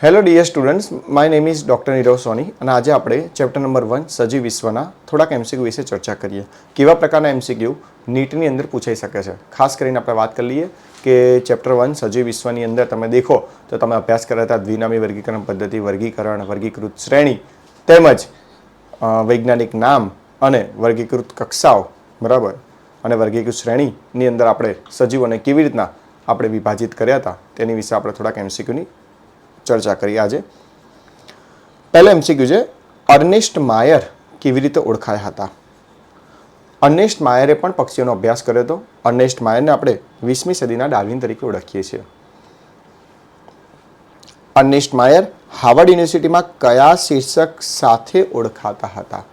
Hello dear students, my name is doctor Nirav Soni અને આજે આપણે ચેપ્ટર નંબર 1 સજીવ વિશ્વના થોડાક એમસીક્યુ વિશે ચર્ચા કરીએ. કેવા પ્રકારના એમસીક્યુ નીટની અંદર પૂછાઈ શકે છે. ખાસ કરીને આપણે વાત કરી લઈએ કે ચેપ્ટર 1 સજીવ વિશ્વની અંદર તમે દેખો તો તમે અભ્યાસ કર્યા હતા દ્વિનામી વર્ગીકરણ પદ્ધતિ, વર્ગીકરણ, વર્ગીકૃત શ્રેણી તેમજ વૈજ્ઞાનિક નામ અને વર્ગીકૃત કક્ષાઓ, બરાબર, અને વર્ગીકૃત શ્રેણીની અંદર આપણે સજીવોને કેવી રીતના આપણે વિભાજિત કર્યા હતા તેની વિશે આપણે થોડાક એમસીક્યુની ચર્ચા કરી. આજે પહેલો એમસીક્યુ છે, અર્નેસ્ટ માયર કેવી રીતે ઓળખાયા હતા. અર્નેસ્ટ માયરે પણ પક્ષીઓનો અભ્યાસ કર્યો હતો. અર્નેસ્ટ માયરને આપણે 20મી સદીના ડાર્વિન તરીકે ઓળખીએ છીએ. અર્નેસ્ટ માયર હાર્વર્ડ યુનિવર્સિટીમાં કયા શીર્ષક સાથે ઓળખાતા હતા?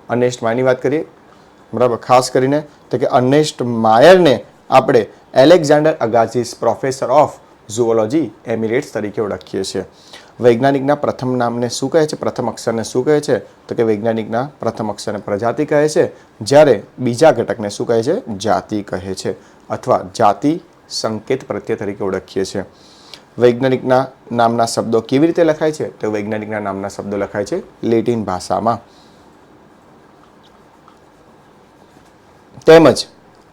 અર્નેસ્ટ માયરની વાત કરીએ, બરાબર, ખાસ કરીને તો કે અર્નેસ્ટ માયરને આપણે એલેક્ઝાન્ડર અગાસિસ પ્રોફેસર ઓફ ઝૂઓલોજી એમિરેટ્સ તરીકે ઓળખીએ છીએ. વૈજ્ઞાનિકના પ્રથમ નામને શું કહે છે? પ્રથમ અક્ષરને શું કહે છે? તો કે વૈજ્ઞાનિકના પ્રથમ અક્ષરને પ્રજાતિ કહે છે, જ્યારે બીજા ઘટકને શું કહે છે? જાતિ કહે છે, અથવા જાતિ સંકેત પ્રત્યય તરીકે ઓળખીએ છીએ. વૈજ્ઞાનિકના નામના શબ્દો કેવી રીતે લખાય છે? તો વૈજ્ઞાનિકના નામના શબ્દો લખાય છે લેટિન ભાષામાં. તેમજ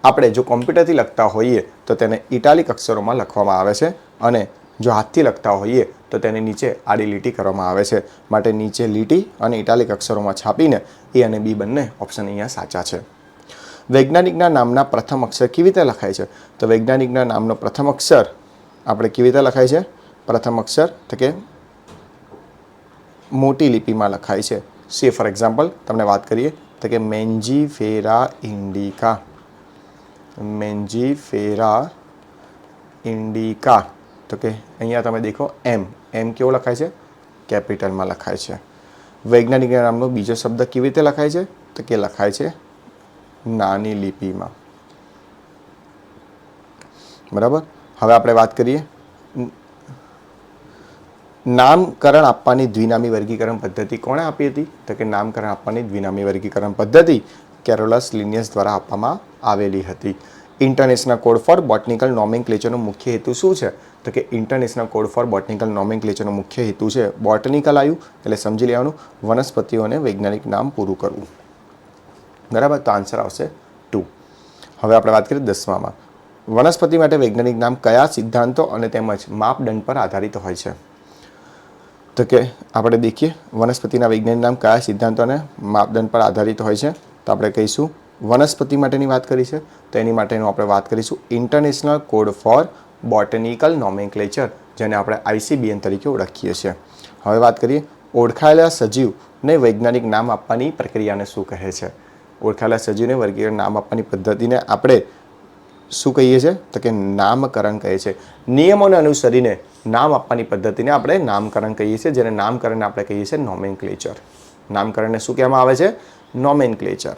આપણે જો કોમ્પ્યુટરથી લખતા હોઈએ તો તેને ઇટાલિક અક્ષરોમાં લખવામાં આવે છે, અને જો હાથથી લખતા હોઈએ તો તેને નીચે આડી લીટી કરવામાં આવે છે. માટે નીચે લીટી અને ઇટાલિક અક્ષરોમાં છાપીને એ અને બી બંને ઓપ્શન અહીંયા સાચા છે. વૈજ્ઞાનિકના નામના પ્રથમ અક્ષર કેવી રીતે લખાય છે? તો વૈજ્ઞાનિકના નામનો પ્રથમ અક્ષર આપણે કેવી રીતે લખાય છે? પ્રથમ અક્ષર તો કે મોટી લિપિમાં લખાય છે. સે ફોર એક્ઝામ્પલ તમને વાત કરીએ તો કે મેન્જીફેરા ઇન્ડિકા, મેન્જીફેરા ઇન્ડિકા, તો કે અહીંયા તમે દેખો એમ કેવો લખાય છે? કેપિટલમાં લખાય છે. વૈજ્ઞાનિકના નામનો બીજો શબ્દ કેવી રીતે લખાય છે? તો કે લખાય છે નાની લિપિમાં, બરાબર. હવે આપણે વાત કરીએ નામકરણ આપવાની દ્વિનામી વર્ગીકરણ પદ્ધતિ કોણે આપી હતી? તો કે નામકરણ આપવાની દ્વિનામી વર્ગીકરણ પદ્ધતિ કેરોલસ લિનિયસ દ્વારા આપવામાં આવેલી હતી. ઇન્ટરનેશનલ કોડ ફોર બોટનિકલ નોમેનક્લેચરનો મુખ્ય હેતુ શું છે? તો કે ઇન્ટરનેશનલ કોડ ફોર બોટનિકલ નોમેનક્લેચરનો મુખ્ય હેતુ છે બોટનિકલ આવ્યું એટલે સમજી લેવાનું વનસ્પતિઓને વૈજ્ઞાનિક નામ પૂરું કરવું, બરાબર. તો આન્સર આવશે 2. હવે આપણે વાત કરીએ 10મામાં. વનસ્પતિ માટે વૈજ્ઞાનિક નામ કયા સિદ્ધાંતો અને તેમજ માપદંડ પર આધારિત હોય છે? તો કે આપણે દેખીએ વનસ્પતિના વૈજ્ઞાનિક નામ કયા સિદ્ધાંતો અને માપદંડ પર આધારિત હોય છે. તો આપણે કહીશું વનસ્પતિ માટેની વાત કરી છે તો એની માટેનું આપણે વાત કરીશું international code four botanical nomenclature, જેને આપણે ICBN તરીકે ઓળખીએ છીએ. હવે વાત કરીએ ઓળખાયેલા સજીવને વૈજ્ઞાનિક નામ આપવાની પ્રક્રિયાને શું કહે છે? ઓળખાયેલા સજીવને વર્ગીકરણ નામ આપવાની પદ્ધતિને આપણે શું કહીએ છીએ? તો કે નામકરણ કહે છે. નિયમોને અનુસરીને નામ આપવાની પદ્ધતિને આપણે નામકરણ કહીએ છીએ, જેને નામકરણને આપણે કહીએ છીએ નોમેનક્લેચર. નામકરણને શું કહેવામાં આવે છે? નોમેનક્લેચર.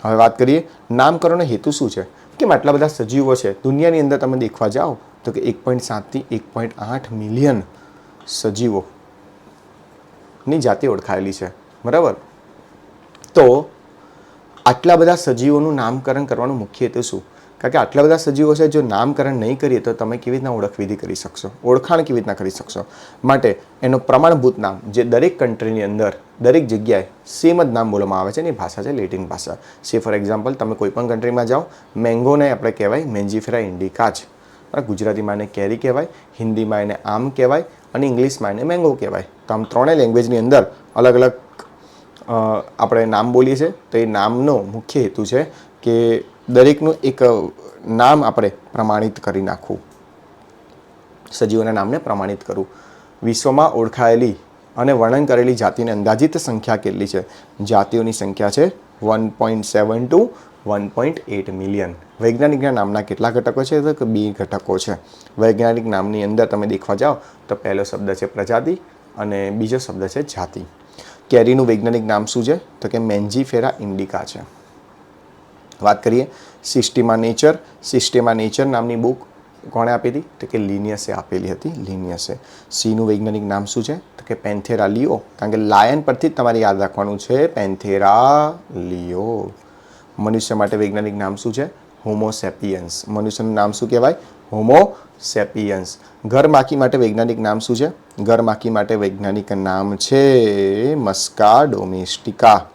હવે વાત કરીએ નામકરણનો હેતુ શું છે? કેમ આટલા બધા સજીવો છે દુનિયાની અંદર? તમે દેખવા જાઓ તો કે 1.7 થી 1.8 મિલિયન સજીવોની જાતિ ઓળખાયેલી છે, બરાબર. તો આટલા બધા સજીવોનું નામકરણ કરવાનું મુખ્ય હેતુ શું? કારણ કે આટલા બધા સજીવો છે, જો નામકરણ નહીં કરીએ તો તમે કેવી રીતના ઓળખવિધિ કરી શકશો? ઓળખાણ કેવી રીતના કરી શકશો? માટે એનું પ્રમાણભૂત નામ જે દરેક કન્ટ્રીની અંદર દરેક જગ્યાએ સેમ જ નામ બોલવામાં આવે છે, એની ભાષા છે લેટિન ભાષા. સે ફોર એક્ઝામ્પલ તમે કોઈ પણ કન્ટ્રીમાં જાઓ, મેંગોને આપણે કહેવાય મેન્જીફેરા ઇન્ડિકા જ, ગુજરાતીમાં એને કેરી કહેવાય, હિન્દીમાં એને આમ કહેવાય અને ઇંગ્લિશમાં એને મેંગો કહેવાય. તો આમ ત્રણેય લેંગ્વેજની અંદર અલગ અલગ આપણે નામ બોલીએ છીએ. તો એ નામનો મુખ્ય હેતુ છે કે દરેકનું એક નામ આપણે પ્રમાણિત કરી નાખવું, સજીવોના નામને પ્રમાણિત કરવું. વિશ્વમાં ઓળખાયેલી અને વર્ણન કરેલી જાતિની અંદાજિત સંખ્યા કેટલી છે? જાતિઓની સંખ્યા છે 1.7 to 1.8 મિલિયન. વૈજ્ઞાનિકના નામના કેટલા ઘટકો છે? તો 2 ઘટકો છે. વૈજ્ઞાનિક નામની અંદર તમે દેખવા જાઓ તો પહેલો શબ્દ છે પ્રજાતિ અને બીજો શબ્દ છે જાતિ. કેરીનું વૈજ્ઞાનિક નામ શું છે? તો કે મેન્જીફેરા ઇન્ડિકા છે. વાત કરીએ સિસ્ટમા નેચર નામની બુક કોણે આપી હતી? તો કે લિનિયસે આપેલી હતી, લિનિયસે. સીનું વૈજ્ઞાનિક નામ શું છે? તો કે પેન્થેરા લિયો, કારણ કે લાયન પરથી જ તમારે યાદ રાખવાનું છે, પેન્થેરા લિયો. મનુષ્ય માટે વૈજ્ઞાનિક નામ શું છે? હોમો સેપિયન્સ. મનુષ્યનું નામ શું કહેવાય? હોમો સેપિયન્સ. ઘર માખી માટે વૈજ્ઞાનિક નામ શું છે? ઘર માખી માટે વૈજ્ઞાનિક નામ છે મસ્કા ડોમેસ્ટિકા.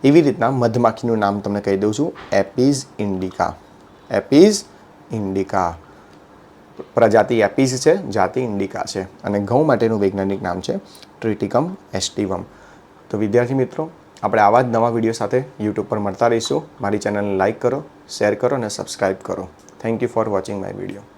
એવી રીતના મધમાખીનું નામ તમને કહી દઉં છું, એપિસ ઇન્ડિકા. એપિસ ઇન્ડિકા. પ્રજાતિ એપિસ છે, જાતિ ઇન્ડિકા છે. અને ઘઉં માટેનું વૈજ્ઞાનિક નામ છે ટ્રિટિકમ એસ્ટિવમ. તો વિદ્યાર્થી મિત્રો, આપણે આવા જ નવા વિડીયો સાથે યુટ્યુબ પર મળતા રહીશું. મારી ચેનલને લાઇક કરો, શેર કરો અને સબસ્ક્રાઈબ કરો. Thank you for watching my video.